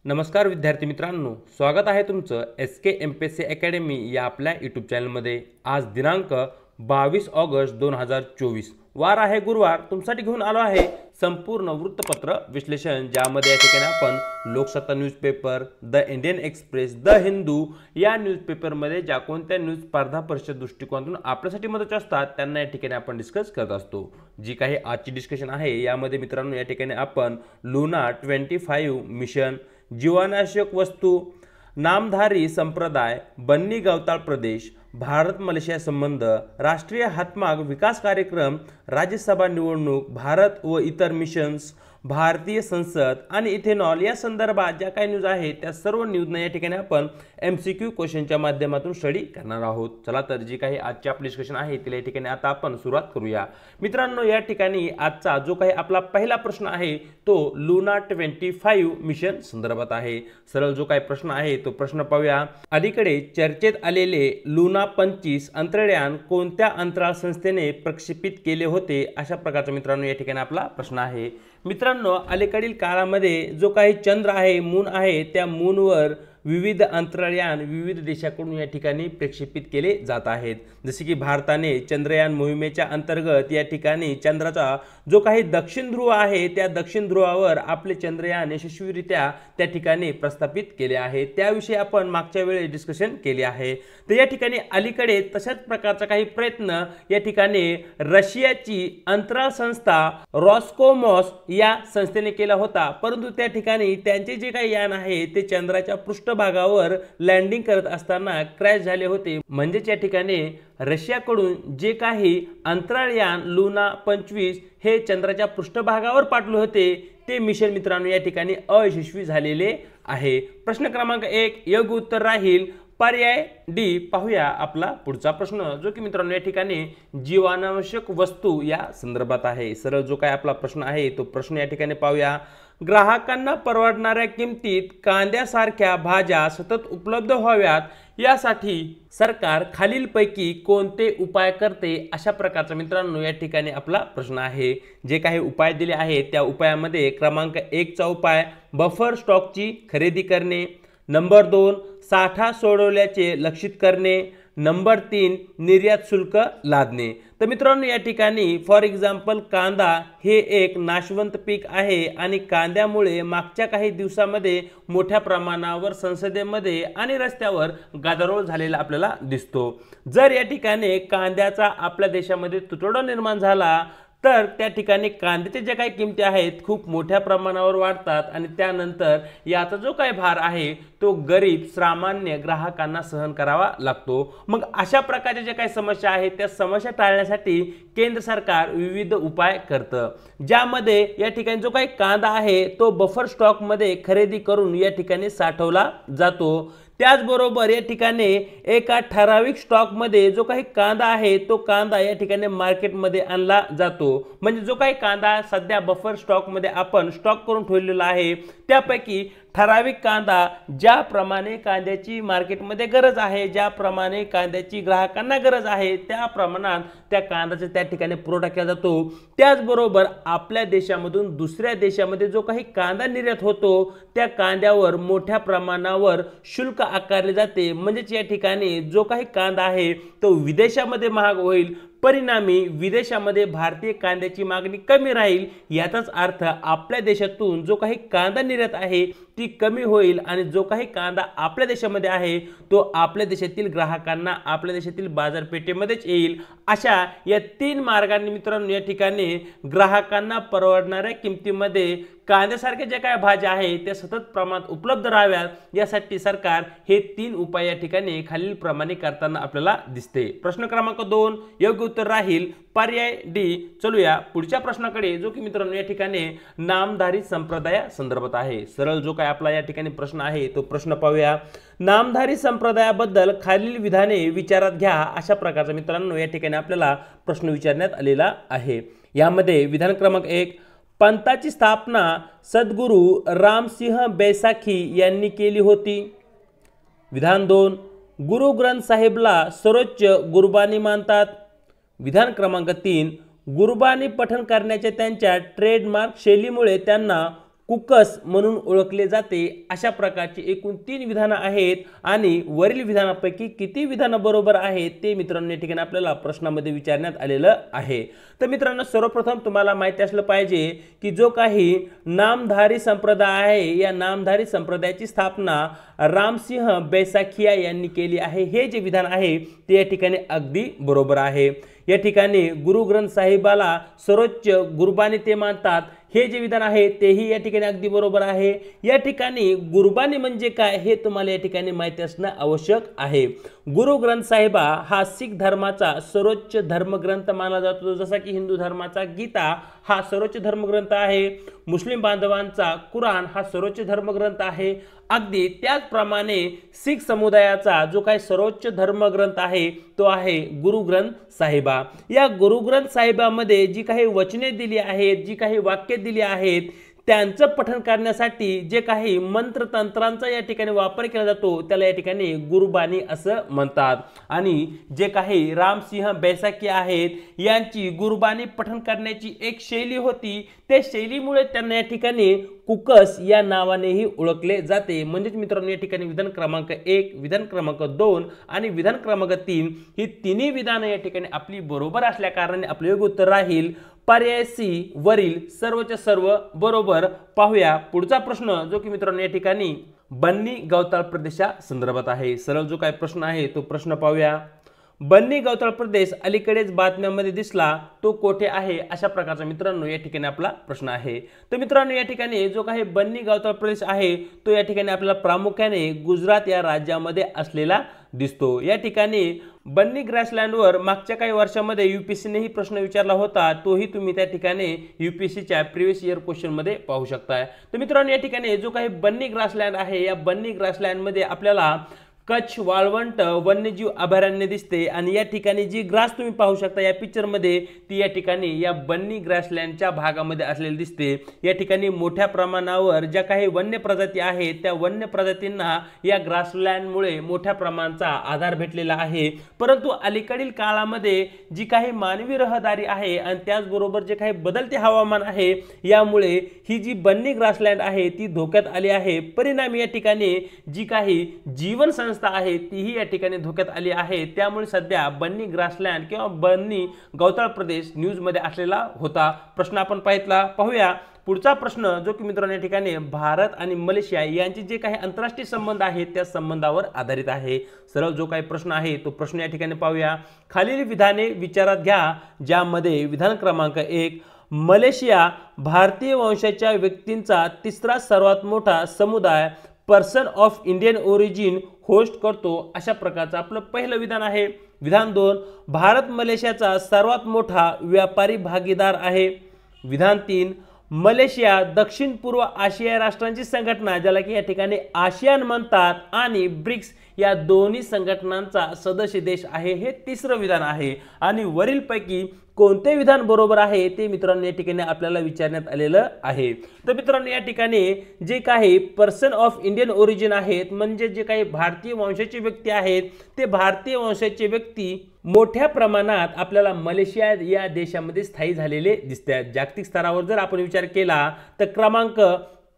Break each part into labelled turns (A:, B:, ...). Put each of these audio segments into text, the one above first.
A: नमस्कार विद्यार्थी मित्रांनो, स्वागत आहे तुमचं SK MPSC अकॅडमी या आपल्या यूट्यूब चॅनलमध्ये। आज दिनांक 22 ऑगस्ट 2024 वार आहे गुरुवार। तुमच्यासाठी घेऊन आलो आहे संपूर्ण वृत्तपत्र विश्लेषण, ज्यामध्ये या ठिकाणी आपण Loksatta newspaper, the Indian express, the Hindu या न्यूजपेपरमध्ये ज्या कोणत्या न्यूज स्पर्धा परीक्षा दृष्टिकोनातून आपल्यासाठी महत्त्वाचे असतात त्यांना या ठिकाणी आपण डिस्कस करत असतो। जी काही आजची डिस्कशन आहे यामध्ये मित्रांनो या ठिकाणी आपण लुना 25 मिशन, जीवनावश्यक वस्तू, नामधारी संप्रदाय, बन्नी गवताळ प्रदेश, भारत मलेशिया संबंध, राष्ट्रीय हातमाग विकास कार्यक्रम, राज्यसभा निवडणूक, भारत व इतर मिशन्स, भारतीय संसद आणि इथेनॉल या संदर्भात ज्या काही न्यूज आहेत त्या सर्व न्यूजना या ठिकाणी आपण MCQ क्वेश्चनच्या माध्यमातून स्टडी करणार आहोत। चला तर जी काही आजची आपली डिस्कशन आहे तिला या ठिकाणी आता आपण सुरुवात करूया। मित्रांनो या ठिकाणी आजचा जो काही आपला पहिला प्रश्न आहे तो लुना 25 मिशन संदर्भात आहे। सरळ जो काही प्रश्न आहे तो प्रश्न पाहूया। अलीकडे चर्चेत आलेले लुना 25 अंतराळयान कोणत्या अंतराळ संस्थेने प्रक्षेपित केले होते, अशा प्रकारचा मित्रांनो या ठिकाणी आपला प्रश्न आहे। मित्रांनो अलीकडील काळामध्ये जो काही चंद्र आहे, मून आहे, त्या मूनवर विविध अंतराळयान विविध देशाकडून या ठिकाणी प्रक्षेपित केले जात आहेत। जसे की भारताने चंद्रयान मोहिमेच्या अंतर्गत या ठिकाणी चंद्राचा जो काही दक्षिण ध्रुव आहे त्या दक्षिण ध्रुवावर आपले चंद्रयान यशस्वीरित्या त्या ठिकाणी प्रस्थापित केले आहे। त्याविषयी आपण मागच्या वेळेस डिस्कशन केले आहे। तर या ठिकाणी अलीकडे तशाच प्रकारचा काही प्रयत्न या ठिकाणी रशियाची अंतराळ संस्था रॉस्कोमॉस या संस्थेने केला होता, परंतु त्या ठिकाणी त्यांचे जे काही यान आहे ते चंद्राच्या पृष्ठभागावर लँडिंग करत असताना क्रॅश झाले होते। म्हणजेच या ठिकाणी रशियाकडून जे काही अंतराळयान लुना 25 हे चंद्राच्या पृष्ठभागावर पाठवले होते ते मिशन मित्रांनो या ठिकाणी अयशस्वी झालेले आहे। प्रश्न क्रमांक 1 योग्य उत्तर राहील पर्याय डी। पाहूया आपला पुढचा प्रश्न, जो की मित्रांनो या ठिकाणी जीवनावश्यक वस्तू या संदर्भात आहे। सरळ जो काय आपला प्रश्न आहे तो प्रश्न या ठिकाणी पाहूया। ग्राहकांना परवडणाऱ्या किमतीत कांद्यासारख्या भाज्या सतत उपलब्ध व्हाव्यात यासाठी सरकार खालीलपैकी कोणते उपाय करते, अशा प्रकारचा मित्रांनो या ठिकाणी आपला प्रश्न आहे। जे काही उपाय दिले आहेत त्या उपायामध्ये क्रमांक 1 चा उपाय बफर स्टॉकची खरेदी करणे, नंबर 2 साठा सोडवल्याचे लक्षित करणे, नंबर 3 निर्यात शुल्क लादणे। तर मित्रांनो या ठिकाणी फॉर एक्झाम्पल कांदा हे एक नाशवंत पीक आहे आणि कांद्यामुळे मागच्या काही दिवसांमध्ये मोठ्या प्रमाणावर संसदेमध्ये आणि रस्त्यावर गदारोळ झालेला आपल्याला दिसतो। जर या ठिकाणी कांद्याचा आपल्या देशामध्ये तुटवडा निर्माण झाला तर त्या ठिकाणी कांद्याचे जे काही किमती आहेत खूप मोठ्या प्रमाणावर वाढतात आणि त्यानंतर याचा जो काही भार आहे तो गरीब सामान्य ग्राहकांना सहन करावा लागतो। मग अशा प्रकारच्या ज्या काही समस्या आहेत त्या समस्या टाळण्यासाठी केंद्र सरकार विविध उपाय करतं, ज्यामध्ये या ठिकाणी जो काही कांदा आहे तो बफर स्टॉक मध्ये खरेदी करून या ठिकाणी साठवला जातो। त्याचबरोबर या ठिकाणी एका ठराविक स्टॉक मध्ये जो काही कांदा आहे तो कांदा या ठिकाणी मार्केटमध्ये आणला जातो। म्हणजे जो काही कांदा सध्या बफर स्टॉक मध्ये आपण स्टॉक करून ठेवलेला आहे त्यापैकी ठराविक कांदा ज्याप्रमाणे कांद्याची मार्केटमध्ये गरज आहे, ज्याप्रमाणे कांद्याची ग्राहकांना गरज आहे त्या प्रमाणात त्या कांद्याचा त्या ठिकाणी पुरवठा केला जातो। त्याचबरोबर आपल्या देशामधून दुसऱ्या देशामध्ये जो काही कांदा निर्यात होतो त्या कांद्यावर मोठ्या प्रमाणावर शुल्क आकारले जाते। म्हणजेच या ठिकाणी जो काही कांदा आहे तो विदेशामध्ये महाग होईल, परिणामी विदेशामध्ये भारतीय कांद्याची मागणी कमी राहील। याचाच अर्थ आपल्या देशातून जो काही कांदा निर्यात आहे ती कमी होईल आणि जो काही कांदा आपल्या देशामध्ये आहे तो आपल्या देशातील ग्राहकांना आपल्या देशातील बाजारपेठेमध्येच येईल। अशा या 3 मार्गांनी मित्रांनो या ठिकाणी ग्राहकांना परवडणाऱ्या किमतीमध्ये कांद्यासारख्या ज्या काही भाज्या आहेत त्या सतत प्रमाणात उपलब्ध राहाव्यात यासाठी सरकार हे 3 उपाय या ठिकाणी खालील प्रमाणे करताना आपल्याला दिसते। प्रश्न क्रमांक 2 योग्य उत्तर राहील पर्याय डी। चलूया पुढच्या प्रश्नाकडे, जो की मित्रांनो या ठिकाणी नामधारी संप्रदाया संदर्भात आहे। सरळ जो काय आपला या ठिकाणी प्रश्न आहे तो प्रश्न पाहूया। नामधारी संप्रदायाबद्दल खालील विधाने विचारात घ्या, अशा प्रकारचा मित्रांनो या ठिकाणी आपल्याला प्रश्न विचारण्यात आलेला आहे। यामध्ये विधान क्रमांक 1 पंथाची स्थापना सद्गुरू रामसिंह बैसाखी यांनी केली होती। विधान 2 गुरु ग्रंथ साहिबला सर्वोच्च गुरबानी मानतात। विधान क्रमांक 3 गुरबानी पठण करण्याच्या त्यांच्या ट्रेडमार्क शैलीमुळे त्यांना कुकस म्हणून ओळखले जाते। अशा प्रकारची एकूण 3 विधानं आहेत आणि वरील विधानापैकी किती विधानं बरोबर आहेत ते मित्रांनो या ठिकाणी आपल्याला प्रश्नामध्ये विचारण्यात आलेलं आहे। तर मित्रांनो सर्वप्रथम तुम्हाला माहिती असलं पाहिजे की जो काही नामधारी संप्रदाय आहे या नामधारी संप्रदायाची स्थापना रामसिंह बैसाखिया यांनी केली आहे। हे जे विधान आहे ते या ठिकाणी अगदी बरोबर आहे। या ठिकाणी गुरु ग्रंथ साहिबाला सर्वोच्च गुरबानी ते मानतात, हे जे विधान आहे तेही या ठिकाणी अगदी बरोबर आहे। या ठिकाणी गुरबानी म्हणजे काय हे तुम्हाला या ठिकाणी माहिती असणं आवश्यक आहे। गुरु ग्रंथ साहिबा हा शीख धर्माचा सर्वोच्च धर्मग्रंथ मानला जातो, जसा की हिंदू धर्माचा गीता हा सर्वोच्च धर्मग्रंथ आहे, मुस्लिम बांधवांचा कुराण हा सर्वोच्च धर्मग्रंथ आहे। अगदी त्याचप्रमाणे शीख समुदायाचा जो काही सर्वोच्च धर्मग्रंथ आहे तो आहे गुरु ग्रंथ साहिबा। या गुरु ग्रंथ साहिबामध्ये जी काही वचने दिली आहेत, जी काही वाक्य दिली आहेत, त्यांचं पठण करण्यासाठी जे काही मंत्र तंत्रांचा या ठिकाणी वापर केला जातो त्याला या ठिकाणी गुरबानी असं म्हणतात। आणि जे काही रामसिंह बैसाखिया आहेत यांची गुरबानी पठण करण्याची एक शैली होती, त्या शैलीमुळे त्यांना या ठिकाणी कुकस या नावानेही ओळखले जाते। म्हणजेच मित्रांनो या ठिकाणी विधान क्रमांक 1, विधान क्रमांक 2 आणि विधान क्रमांक 3 ही तिन्ही विधानं या ठिकाणी आपली बरोबर असल्या कारणाने आपले योग्य उत्तर राहील पर्याय सी वरील सर्वच्या सर्व बरोबर। पाहूया पुढचा प्रश्न जो की मित्रांनो या ठिकाणी बन्नी गवताळ प्रदेशा संदर्भात आहे। सरळ जो काही प्रश्न आहे तो प्रश्न पाहूया। बन्नी गवताळ प्रदेश अलीकडेच बातम्यांमध्ये दिसला, तो कोठे आहे? अशा प्रकारचा मित्रांनो या ठिकाणी आपला प्रश्न आहे। तर मित्रांनो या ठिकाणी जो काही बन्नी गवताळ प्रदेश आहे तो या ठिकाणी आपल्याला प्रामुख्याने गुजरात या राज्यामध्ये असलेला दिसतो। या ठिकाणी बन्नी ग्रासलँडवर मागच्या काही वर्षांमध्ये यूपीएससीनेही प्रश्न विचारला होता, तोही तुम्ही त्या ठिकाणी यूपीएससीच्या प्रिव्हियस इयर क्वेश्चन मध्ये पाहू शकता। तर मित्रांनो या ठिकाणी जो काही बन्नी ग्रासलँड आहे या बन्नी ग्रासलँडमध्ये आपल्याला कच्छ वाळवंट वन्यजीव अभयारण्य दिसते आणि या ठिकाणी जी ग्रास तुम्ही पाहू शकता या पिक्चर मध्ये ती या ठिकाणी या बन्नी ग्रासलँडच्या भागामध्ये असलेली दिसते। या ठिकाणी मोठ्या प्रमाणावर ज्या काही वन्य प्रजाती आहेत त्या वन्य प्रजातींना या ग्रासलँडमुळे मोठ्या प्रमाणाचा आधार भेटलेला आहे। परंतु अलीकडील काळामध्ये जी काही मानवी रहदारी आहे आणि त्याचबरोबर जे काही बदलते हवामान आहे यामुळे ही जी बन्नी ग्रासलँड आहे ती धोक्यात आली आहे। परिणामी या ठिकाणी जी काही जीवन आहे तीही या ठिकाणी धोक्यात आली आहे। त्यामुळे सध्या बन्नी ग्रासलँड किंवा बन्नी गवताळ प्रदेश न्यूज मध्ये असलेला होता। प्रश्न आपण पाहूया पुढचा प्रश्न जो की मित्रांनो या ठिकाणी भारत आणि मलेशिया यांचे जे काही आंतरराष्ट्रीय संबंध आहेत त्या संबंधावर आधारित आहे। सरळ जो काही प्रश्न आहे तो प्रश्न या ठिकाणी पाहूया। खालील विधाने विचारात घ्या ज्यामध्ये विधान क्रमांक 1 मलेशिया भारतीय वंशाच्या व्यक्तींचा तिसरा सर्वात मोठा समुदाय person of Indian origin host करतो, अशा प्रकारचं आपलं पहिलं विधान आहे। विधान 2 भारत मलेशियाचा सर्वात मोठा व्यापारी भागीदार आहे। विधान 3 मलेशिया दक्षिण पूर्व आशिया राष्ट्रांची संघटना ज्याला की या ठिकाणी आसियान म्हणतात आणि ब्रिक्स या दोन्ही संघटनांचा सदस्य देश आहे। हे तिसरं विधान आहे आणि वरील पैकी कोणते विधान बरोबर आहे ते मित्रांनो या ठिकाणी आपल्याला विचारण्यात आलेलं आहे। तर मित्रांनो या ठिकाणी जे काही पर्सन ऑफ इंडियन ओरिजिन आहेत म्हणजे जे काही भारतीय वंशाचे व्यक्ती आहेत ते भारतीय वंशाचे व्यक्ती मोठ्या प्रमाणात आपल्याला मलेशिया या देशामध्ये स्थायी झालेले दिसतात। जागतिक स्तरावर जर आपण विचार केला तर क्रमांक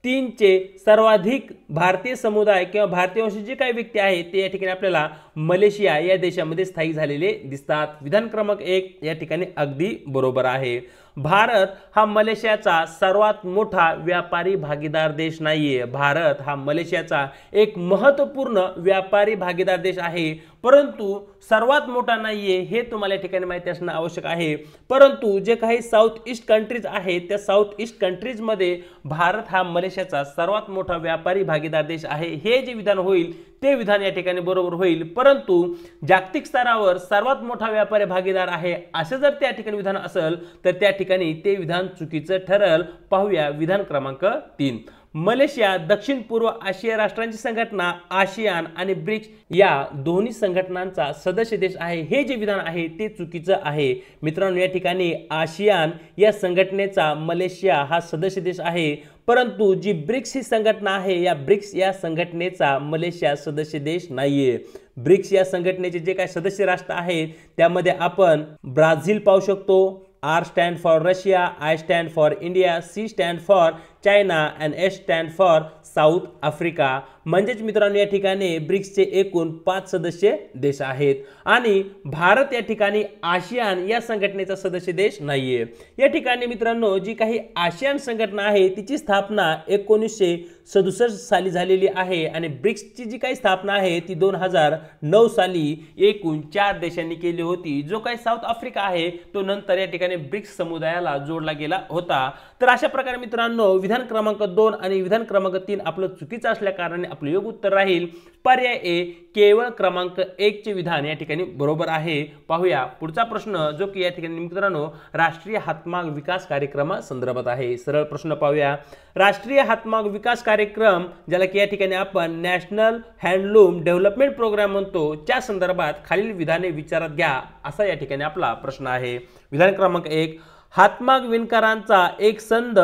A: 3 चे सर्वाधिक भारतीय समुदाय किंवा भारतीय वंशाचे जे काही व्यक्ती आहेत ते या ठिकाणी आपल्याला मलेशिया या देशामध्ये स्थायी झालेले दिसतात। विधान क्रमांक 1 या ठिकाणी अगदी बरोबर आहे। भारत हा मलेशियाचा सर्वात मोठा व्यापारी भागीदार देश नाहीये। भारत हा मलेशियाचा एक महत्त्वपूर्ण व्यापारी भागीदार देश आहे, परंतु सर्वात मोठा नाहीये हे तुम्हाला या ठिकाणी माहिती असणं आवश्यक आहे। परंतु जे काही साऊथ ईस्ट कंट्रीज आहेत त्या साऊथ ईस्ट कंट्रीज मध्ये भारत हा मलेशियाचा सर्वात मोठा व्यापारी भागीदार देश आहे। हे जे विधान होईल ते विधान या ठिकाणी बरोबर होईल, परंतु जागतिक स्तरावर सर्वात मोठा व्यापारी भागीदार आहे असे जर त्या ठिकाणी विधान असेल तर त्या ठिकाणी ते विधान चुकीचं ठरेल। पाहूया विधान क्रमांक 3 मलेशिया दक्षिण पूर्व आशिया राष्ट्रांची संघटना आसियान आणि ब्रिक्स या दोन्ही संघटनांचा सदस्य देश आहे। हे जे विधान आहे ते चुकीचं आहे। मित्रांनो या ठिकाणी आसियान या संघटनेचा मलेशिया हा सदस्य देश आहे, परंतु जी ब्रिक्स ही संघटना आहे या ब्रिक्स या संघटनेचा मलेशिया सदस्य देश नाहीये। ब्रिक्स या संघटनेचे जे काही सदस्य राष्ट्र आहेत त्यामध्ये आपण ब्राझील पाहू शकतो, R stand for Russia, I stand for India, C stand for China and S stand for south Africa. म्हणजेच मित्रांनो या ठिकाणी ब्रिक्सचे एकूण 5 सदस्य देश आहेत आणि भारत या ठिकाणी आशियान या संघटनेचा सदस्य देश नाहीये. या ठिकाणी मित्रांनो जी काही आशियान संघटना आहे तिची स्थापना 1967 साली झालेली आहे आणि ब्रिक्सची जी काही स्थापना आहे ती 2009 साली एकूण 4 देशांनी केली होती. जो काही साऊथ आफ्रिका आहे तो नंतर या ठिकाणी ब्रिक्स समुदायाला जोडला गेला होता. तर अशा प्रकारे मित्रांनो विधान क्रमांक 2 आणि विधान क्रमांक 3 आपलं चुकीचं असल्या कारणाने आपलं योग्य उत्तर राहील पर्याय ए केवळ क्रमांक 1 चे विधान या ठिकाणी बरोबर आहे. पाहूया पुढचा प्रश्न जो की या ठिकाणी मित्रांनो राष्ट्रीय हातमाग विकास कार्यक्रमासंदर्भात आहे. सरळ प्रश्न पाहूया. राष्ट्रीय हातमाग विकास कार्यक्रम ज्याला की या ठिकाणी आपण नॅशनल हँडलूम डेव्हलपमेंट प्रोग्राम म्हणतो च्या संदर्भात खालील विधाने विचारात घ्या असा या ठिकाणी आपला प्रश्न आहे. विधान क्रमांक 1 हातमाग विणकरांचा एक संघ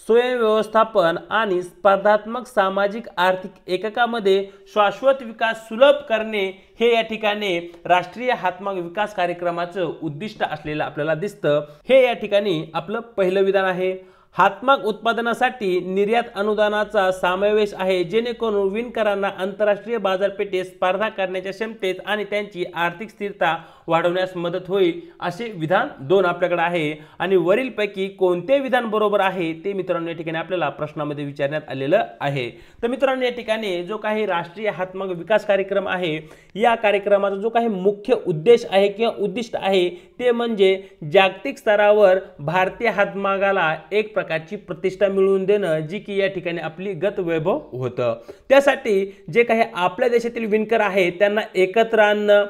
A: स्वयंव्यवस्थापन आणि स्पर्धात्मक सामाजिक आर्थिक एककामध्ये शाश्वत विकास सुलभ करणे हे या ठिकाणी राष्ट्रीय हातमाग विकास कार्यक्रमाचं उद्दिष्ट असलेलं आपल्याला दिसतं. हे या ठिकाणी आपलं पहिलं विधान आहे. हातमाग उत्पादनासाठी निर्यात अनुदानाचा समावेश आहे जेणेकरून विणकरांना आंतरराष्ट्रीय बाजारपेठेत स्पर्धा करण्याच्या क्षमतेत आणि त्यांची आर्थिक स्थिरता वाढवण्यास मदत होईल असे विधान 2 आपल्याकडे आहे. आणि वरीलपैकी कोणते विधान बरोबर आहे ते मित्रांनो या ठिकाणी आपल्याला प्रश्नामध्ये विचारण्यात आलेलं आहे. तर मित्रांनो या ठिकाणी जो काही राष्ट्रीय हातमाग विकास कार्यक्रम आहे या कार्यक्रमाचा जो काही मुख्य उद्देश आहे किंवा उद्दिष्ट आहे ते म्हणजे जागतिक स्तरावर भारतीय हातमागाला एक प्रकारची प्रतिष्ठा मिळवून देणं जी की या ठिकाणी आपली गतवैभव होतं. त्यासाठी जे काही आपल्या देशातील विणकर आहेत त्यांना एकत्र आणणं,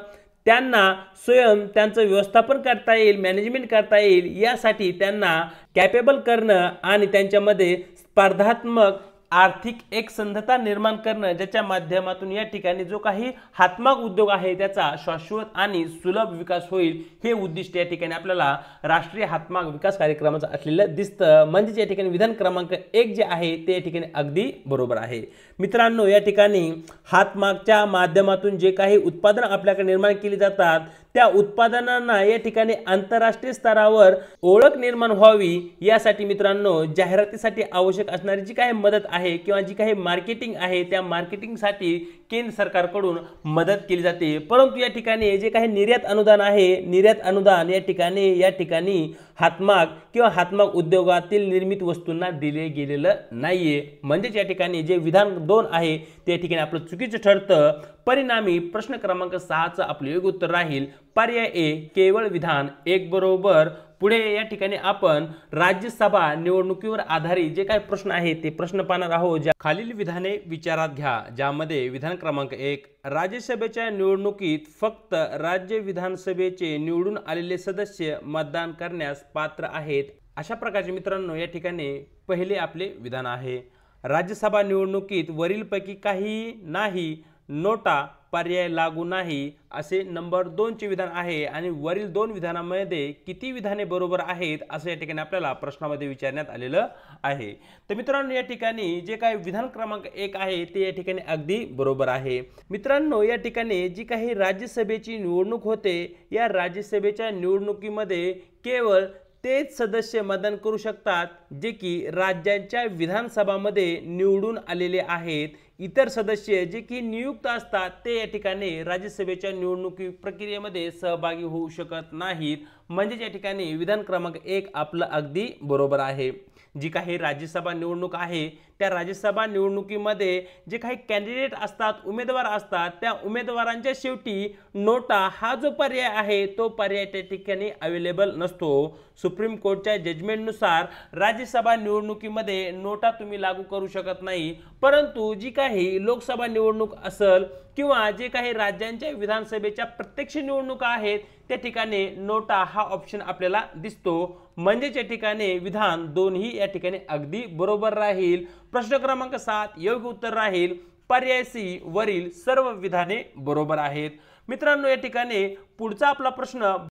A: त्यांना स्वयं त्यांचं व्यवस्थापन करता येईल, मॅनेजमेंट करता येईल यासाठी त्यांना कॅपेबल करणं आणि त्यांच्यामध्ये स्पर्धात्मक आर्थिक एकसंधता निर्माण करणं ज्याच्या माध्यमातून या ठिकाणी जो काही हातमाग उद्योग आहे त्याचा शाश्वत आणि सुलभ विकास होईल हे उद्दिष्ट या ठिकाणी आपल्याला राष्ट्रीय हातमाग विकास कार्यक्रमाचं असलेलं दिसतं. म्हणजे या ठिकाणी विधान क्रमांक 1 जे आहे ते या ठिकाणी अगदी बरोबर आहे. मित्रांनो या ठिकाणी हातमागच्या माध्यमातून जे काही उत्पादन आपल्याकडे निर्माण केली जातात त्या उत्पादनांना या ठिकाणी आंतरराष्ट्रीय स्तरावर ओळख निर्माण व्हावी यासाठी मित्रांनो जाहिरातीसाठी आवश्यक असणारी जी काही मदत आहे किंवा जी काही मार्केटिंग आहे त्या मार्केटिंगसाठी केंद्र सरकारकडून मदत केली जाते. परंतु या ठिकाणी जे काही निर्यात अनुदान आहे निर्यात अनुदान या ठिकाणी हातमाग किंवा हातमाग उद्योगातील निर्मित वस्तूंना दिले गेलेलं नाहीये. म्हणजेच या ठिकाणी जे विधान 2 आहे ते या ठिकाणी आपलं चुकीचं ठरतं. परिणामी प्रश्न क्रमांक 6 चं आपलं योग्य उत्तर राहील पर्याय ए केवळ विधान 1 बरोबर. पुढे या ठिकाणी आपण राज्यसभा निवडणुकीवर आधारित जे काही प्रश्न आहेत ते प्रश्न पाहणार आहोत. ज्या खालील विधाने विचारात घ्या ज्यामध्ये विधान क्रमांक 1 राज्यसभेच्या निवडणुकीत फक्त राज्य विधानसभेचे निवडून आलेले सदस्य मतदान करण्यास पात्र आहेत अशा प्रकारचे मित्रांनो या ठिकाणी पहिले आपले विधान आहे. राज्यसभा निवडणुकीत वरीलपैकी काही नाही, नोटा पर्याय लागू नाही असे नंबर 2 चे विधान आहे. आणि वरील 2 विधानांमध्ये किती विधाने बरोबर आहेत असं या ठिकाणी आपल्याला प्रश्नामध्ये विचारण्यात आलेलं आहे. तर मित्रांनो या ठिकाणी जे काही विधान क्रमांक 1 आहे ते या ठिकाणी अगदी बरोबर आहे. मित्रांनो या ठिकाणी जी काही राज्यसभेची निवडणूक होते या राज्यसभेच्या निवडणुकीमध्ये केवळ तेच सदस्य मतदान करू शकतात जे की राज्यांच्या विधानसभामध्ये निवडून आलेले आहेत. इतर सदस्य जे की नियुक्त असतात ते या ठिकाणी राज्यसभेच्या निवडणुकी प्रक्रियेमध्ये सहभागी होऊ शकत नाहीत. म्हणजे या ठिकाणी विधान क्रमांक 1 आपलं अगदी बरोबर आहे. जी काही राज्यसभा निवडणूक आहे त्या राज्यसभा निवडणुकीमध्ये जे काही कॅन्डिडेट असतात उमेदवार असतात त्या उमेदवारांच्या शेवटी नोटा हा जो पर्याय आहे तो पर्याय त्या ठिकाणी अवेलेबल नसतो. सुप्रीम कोर्टच्या जजमेंटनुसार राज्यसभा निवडणुकीमध्ये नोटा तुम्ही लागू करू शकत नाही. परंतु जी काही लोकसभा निवडणूक असेल किंवा जे काही राज्यांच्या विधानसभेच्या प्रत्यक्ष निवडणुका आहेत त्या ठिकाणी नोटा हा ऑप्शन आपल्याला दिसतो. म्हणजे या ठिकाणी विधान 2 ही या ठिकाणी अगदी बरोबर राहील. प्रश्न क्रमांक 7 योग्य उत्तर राहील पर्याय सी वरील सर्व विधाने बरोबर आहेत. मित्रांनो या ठिकाणी पुढचा आपला प्रश्न